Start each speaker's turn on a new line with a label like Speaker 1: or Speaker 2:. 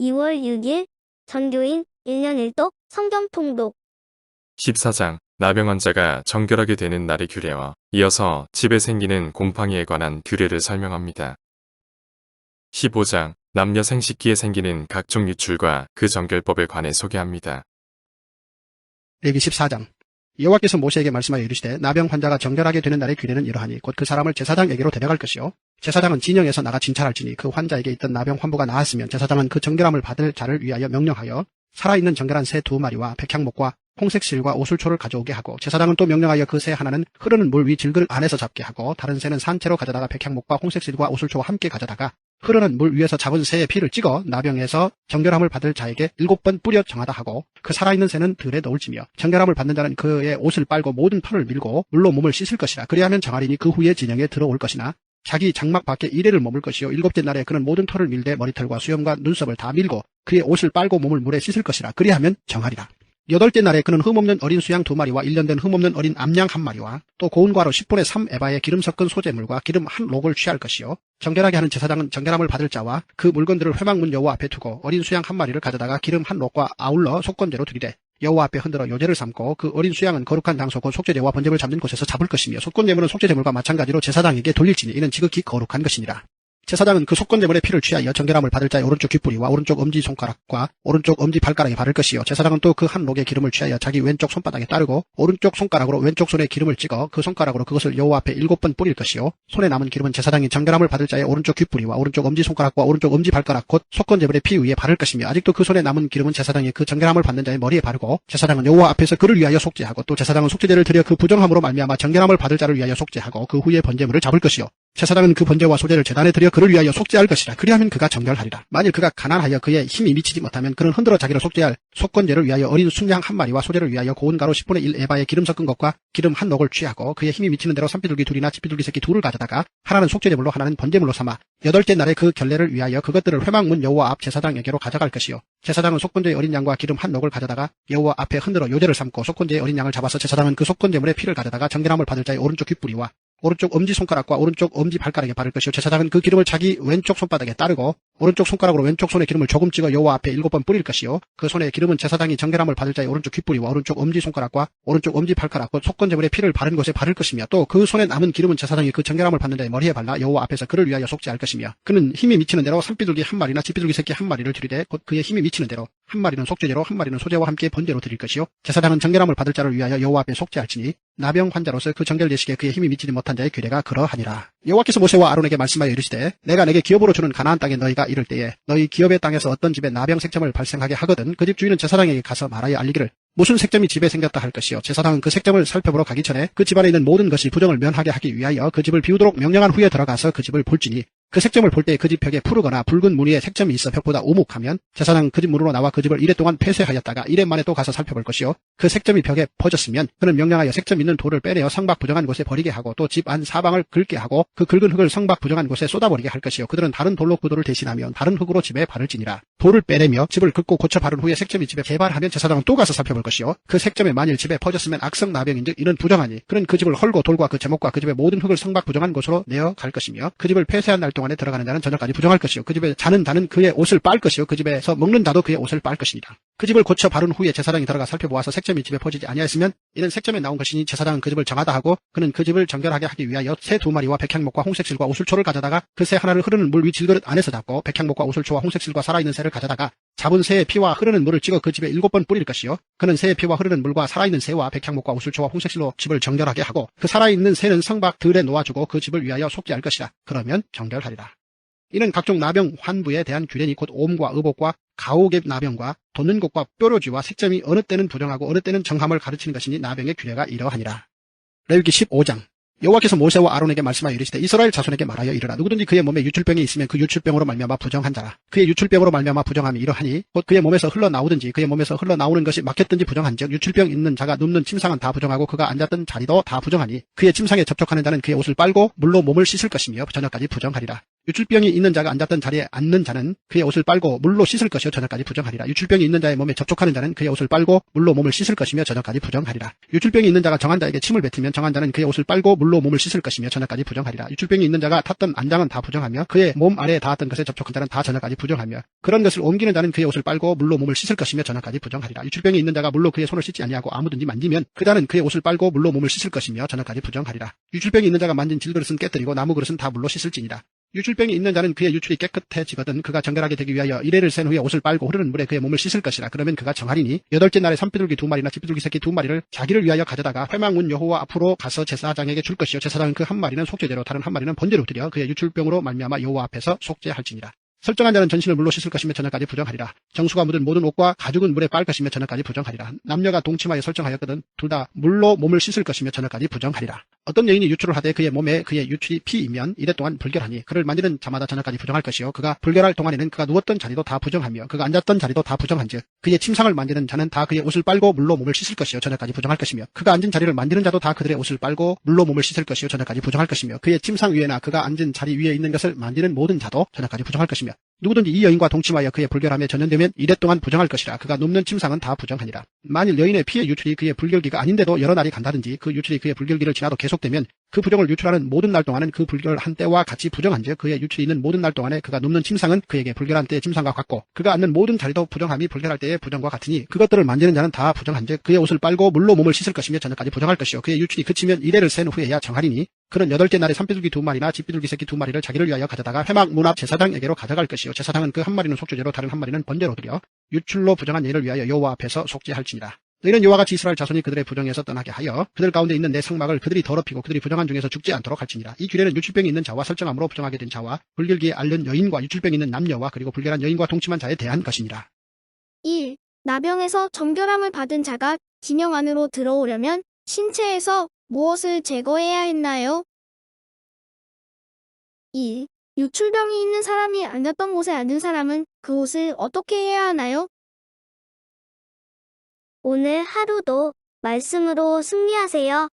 Speaker 1: 2월 6일 전교인 1년 1독 성경 통독
Speaker 2: 14장 나병 환자가 정결하게 되는 날의 규례와 이어서 집에 생기는 곰팡이에 관한 규례를 설명합니다. 15장 남녀 생식기에 생기는 각종 유출과 그 정결법에 관해 소개합니다.
Speaker 3: 레위기 14장 여호와께서 모세에게 말씀하여 이르시되 나병 환자가 정결하게 되는 날의 규례는 이러하니 곧 그 사람을 제사장에게로 데려갈 것이요 제사장은 진영에서 나가 진찰할지니 그 환자에게 있던 나병 환부가 나았으면 제사장은 그 정결함을 받을 자를 위하여 명령하여 살아있는 정결한 새 2마리와 백향목과 홍색 실과 오술초를 가져오게 하고 제사장은 또 명령하여 그 새 하나는 흐르는 물 위 질글 안에서 잡게 하고 다른 새는 산채로 가져다가 백향목과 홍색 실과 오술초와 함께 가져다가 흐르는 물 위에서 잡은 새의 피를 찍어 나병에서 정결함을 받을 자에게 7번 뿌려 정하다 하고 그 살아있는 새는 들에 넣을지며 정결함을 받는 자는 그의 옷을 빨고 모든 털을 밀고 물로 몸을 씻을 것이라. 그리하면 정하리니 그 후에 진영에 들어올 것이나 자기 장막 밖에 이래를 머물 것이요 7째 날에 그는 모든 털을 밀되 머리털과 수염과 눈썹을 다 밀고 그의 옷을 빨고 몸을 물에 씻을 것이라. 그리하면 정하리라. 8째 날에 그는 흠없는 어린 수양 2마리와 1년 된 흠없는 어린 암양 1마리와 또 고운 과로 10분의 3 에바의 기름 섞은 소재물과 기름 한 록을 취할 것이요 정결하게 하는 제사장은 정결함을 받을 자와 그 물건들을 회막문 여호와 앞에 두고 어린 수양 1마리를 가져다가 기름 한 록과 아울러 속건제로 드리되 여호와 앞에 흔들어 요제를 삼고 그 어린 수양은 거룩한 장소 곧 속죄제와 번제물 잡는 곳에서 잡을 것이며 속건제물은 속죄제물과 마찬가지로 제사장에게 돌릴지니 이는 지극히 거룩한 것이니라. 제사장은 그 속건제물의 피를 취하여 정결함을 받을 자의 오른쪽 귓뿌리와 오른쪽 엄지손가락과 오른쪽 엄지발가락에 바를 것이요 제사장은 또 그 한 록의 기름을 취하여 자기 왼쪽 손바닥에 따르고 오른쪽 손가락으로 왼쪽 손에 기름을 찍어 그 손가락으로 그것을 여호와 앞에 7번 뿌릴 것이요 손에 남은 기름은 제사장이 정결함을 받을 자의 오른쪽 귓뿌리와 오른쪽 엄지손가락과 오른쪽 엄지발가락 곧 속건제물의 피 위에 바를 것이며 아직도 그 손에 남은 기름은 제사장이 그 정결함을 받는 자의 머리에 바르고 제사장은 여호와 앞에서 그를 위하여 속죄하고 또 제사장은 속죄제를 드려 그 부정함으로 말미암아 정결함을 받을 자를 위하여 속죄하고 그 후에 번제물을 잡을 것이요 제사장은 그 번제와 소제를 제단에 드려 그를 위하여 속죄할 것이라. 그리하면 그가 정결하리라. 만일 그가 가난하여 그의 힘이 미치지 못하면 그는 흔들어 자기를 속죄할 속건제를 위하여 어린 순양 1마리와 소제를 위하여 고운 가루 10분의 1 에바의 기름 섞은 것과 기름 한 록을 취하고 그의 힘이 미치는 대로 산비둘기 2이나 집비둘기 새끼 2를 가져다가 하나는 속죄제물로 하나는 번제물로 삼아 8째 날에 그 결례를 위하여 그것들을 회막문 여호와 앞 제사장에게로 가져갈 것이요 제사장은 속건제의 어린 양과 기름 한 록을 가져다가 여호와 앞에 흔들어 요제를 삼고 속건제의 어린 양을 잡아서 제사장은 그 속건제물의 피를 가져다가 정결함을 받을 자의 오른쪽 귓뿌리와 오른쪽 엄지손가락과 오른쪽 엄지발가락에 바를 것이요 제사장은 그 기름을 자기 왼쪽 손바닥에 따르고 오른쪽 손가락으로 왼쪽 손에 기름을 조금 찍어 여호와 앞에 7번 뿌릴 것이요 그 손에 기름은 제사장이 정결함을 받을 자의 오른쪽 귓뿌리와 오른쪽 엄지손가락과 오른쪽 엄지발가락 곧 속건제물의 피를 바른 곳에 바를 것이며 또 그 손에 남은 기름은 제사장이 그 정결함을 받는 자의 머리에 발라 여호와 앞에서 그를 위하여 속죄할 것이며 그는 힘이 미치는 대로 산비둘기 1마리나 집비둘기 새끼 1마리를 드리되 곧 그의 힘이 미치는 대로 1마리는 속죄제로 1마리는 소제와 함께 번제로 드릴 것이요 제사장은 정결함을 받을 자를 위하여 여호와 앞에 속죄할지니 나병 환자로서 그 정결제식에 그의 힘이 미치지 못한 자의 규례가 그러하니라. 여호와께서 모세와 아론에게 말씀하여 이르시되 내가 내게 기업으로 주는 가나안 땅에 너희가 이를 때에 너희 기업의 땅에서 어떤 집에 나병 색점을 발생하게 하거든 그 집 주인은 제사장에게 가서 말하여 알리기를 무슨 색점이 집에 생겼다 할 것이요 제사장은 그 색점을 살펴보러 가기 전에 그 집안에 있는 모든 것이 부정을 면하게 하기 위하여 그 집을 비우도록 명령한 후에 들어가서 그 집을 볼지니 그 색점을 볼 때 그 집 벽에 푸르거나 붉은 무늬의 색점이 있어 벽보다 오목하면 제사장은 그 집 문으로 나와 그 집을 1회 동안 폐쇄하였다가 1회 만에 또 가서 살펴볼 것이요 그 색점이 벽에 퍼졌으면 그는 명령하여 색점 있는 돌을 빼내어 성박 부정한 곳에 버리게 하고 또 집 안 사방을 긁게 하고 그 긁은 흙을 성박 부정한 곳에 쏟아버리게 할 것이요 그들은 다른 돌로 그 돌을 대신하며 다른 흙으로 집에 바를지니라. 돌을 빼내며 집을 긁고 고쳐 바른 후에 색점이 집에 개발하면 제사장은 또 가서 살펴볼 것이요 그 색점이 만일 집에 퍼졌으면 악성 나병인즉 이는 부정하니 그는 그 집을 헐고 돌과 그 제목과 그 집의 모든 흙을 성박 부정한 곳으로 내어 갈 것이며 그 집을 폐쇄한 날 동안에 들어가는 자는 저녁까지 부정할 것이요 그 집에 자는 자는 그의 옷을 빨 것이요 그 집에서 먹는 자도 그의 옷을 빨 것이니라. 그 집을 고쳐 바른 후에 제사장이 들어가 살펴보아서 색점이 집에 퍼지지 아니하였으면 이는 색점에 나온 것이니 제사장은 그 집을 정하다 하고 그는 그 집을 정결하게 하기 위하여 새 2마리와 백향목과 홍색실과 오술초를 가져다가 그 새 하나를 흐르는 물 위 질그릇 안에서 잡고 백향목과 오술초와 홍색실과 살아있는 새를 가져다가 잡은 새의 피와 흐르는 물을 찍어 그 집에 7번 뿌릴 것이요 그는 새의 피와 흐르는 물과 살아있는 새와 백향목과 오술초와 홍색실로 집을 정결하게 하고 그 살아있는 새는 성박 들에 놓아주고 그 집을 위하여 속죄할 것이라. 그러면 정결하리라. 이는 각종 나병 환부에 대한 규례니 곧 옴과 의복과 가옥의 나병과 돋는 곳과 뾰루지와 색점이 어느 때는 부정하고 어느 때는 정함을 가르치는 것이니 나병의 규례가 이러하니라. 레위기 15장 여호와께서 모세와 아론에게 말씀하여 이르시되 이스라엘 자손에게 말하여 이르라. 누구든지 그의 몸에 유출병이 있으면 그 유출병으로 말미암아 부정한 자라. 그의 유출병으로 말미암아 부정함이 이러하니 곧 그의 몸에서 흘러나오든지 그의 몸에서 흘러나오는 것이 막혔든지 부정한즉 유출병 있는 자가 눕는 침상은 다 부정하고 그가 앉았던 자리도 다 부정하니 그의 침상에 접촉하는 자는 그의 옷을 빨고 물로 몸을 씻을 것이며 저녁까지 부정하리라. 유출병이 있는 자가 앉았던 자리에 앉는 자는 그의 옷을 빨고 물로 씻을 것이요 저녁까지 부정하리라. 유출병이 있는 자의 몸에 접촉하는 자는 그의 옷을 빨고 물로 몸을 씻을 것이며 저녁까지 부정하리라. 유출병이 있는 자가 정한 자에게 침을 뱉으면 정한 자는 그의 옷을 빨고 물로 몸을 씻을 것이며 저녁까지 부정하리라. 유출병이 있는 자가 탔던 안장은 다 부정하며 그의 몸 아래에 닿았던 것에 접촉한 자는 다 저녁까지 부정하며 그런 것을 옮기는 자는 그의 옷을 빨고 물로 몸을 씻을 것이며 저녁까지 부정하리라. 유출병이 있는 자가 물로 그의 손을 씻지 아니하고 아무든지 만지면 그 자는 그의 옷을 빨고 물로 몸을 씻을 것이며 저녁까지 부정하리라. 유출병이 있는 자가 만진 질그릇은 깨뜨리고 나무 그릇은 다 물로 씻을지니라. 유출병이 있는 자는 그의 유출이 깨끗해지거든 그가 정결하게 되기 위하여 이레를 센 후에 옷을 빨고 흐르는 물에 그의 몸을 씻을 것이라. 그러면 그가 정하리니 여덟째 날에 산비둘기 2마리나 집비둘기 새끼 2마리를 자기를 위하여 가져다가 회막문 여호와 앞으로 가서 제사장에게 줄 것이요 제사장은 그 한 마리는 속죄제로 다른 한 마리는 번제로 드려 그의 유출병으로 말미암아 여호와 앞에서 속죄할지니라. 설정한 자는 전신을 물로 씻을 것이며 저녁까지 부정하리라. 정수가 묻은 모든 옷과 가죽은 물에 빨 것이며 저녁까지 부정하리라. 남녀가 동침하여 설정하였거든 둘 다 물로 몸을 씻을 것이며 저녁까지 부정하리라. 어떤 여인이 유출을 하되 그의 몸에 그의 유출이 피이면 이래 동안 불결하니 그를 만지는 자마다 저녁까지 부정할 것이요 그가 불결할 동안에는 그가 누웠던 자리도 다 부정하며 그가 앉았던 자리도 다 부정한즉 그의 침상을 만지는 자는 다 그의 옷을 빨고 물로 몸을 씻을 것이요 저녁까지 부정할 것이며 그가 앉은 자리를 만지는 자도 다 그들의 옷을 빨고 물로 몸을 씻을 것이요 저녁까지 부정할 것이며 그의 침상 위에나 그가 앉은 자리 위에 있는 것을 만지는 모든 자도 저녁까지 부정할 것이며 누구든지 이 여인과 동침하여 그의 불결함에 전염되면 이래 동안 부정할 것이라. 그가 눕는 침상은 다 부정하니라. 만일 여인의 피의 유출이 그의 불결기가 아닌데도 여러 날이 간다든지 그 유출이 그의 불결기를 지나도 계속되면 그 부정을 유출하는 모든 날 동안은 그 불결한 때와 같이 부정한즉 그의 유출이 있는 모든 날 동안에 그가 눕는 침상은 그에게 불결한 때의 침상과 같고 그가 앉는 모든 자리도 부정함이 불결할 때의 부정과 같으니 그것들을 만지는 자는 다 부정한즉 그의 옷을 빨고 물로 몸을 씻을 것이며 저녁까지 부정할 것이요 그의 유출이 그치면 이래를 센 후에야 정하리니 그는 여덟째 날에 산비둘기 2마리나 집비둘기 새끼 2마리를 자기를 위하여 가져다가 회막 문 앞 제사장에게로 가져갈 것이요 제사장은 그 한 마리는 속죄제로 다른 한 마리는 번제로 드려 유출로 부정한 예를 위하여 여호와 앞에서 속죄할지니라. 너희는 이와 같이 이스라엘 자손이 그들의 부정에서 떠나게 하여 그들 가운데 있는 내 성막을 그들이 더럽히고 그들이 부정한 중에서 죽지 않도록 할지니라. 이 규례는 유출병이 있는 자와 설정함으로 부정하게 된 자와 불결기에 앓는 여인과 유출병이 있는 남녀와 그리고 불결한 여인과 동침한 자에 대한 것이니라.
Speaker 1: 1. 나병에서 정결함을 받은 자가 진영 안으로 들어오려면 신체에서 무엇을 제거해야 했나요? 2. 유출병이 있는 사람이 앉았던 곳에 앉은 사람은 그 옷을 어떻게 해야 하나요? 오늘 하루도 말씀으로 승리하세요.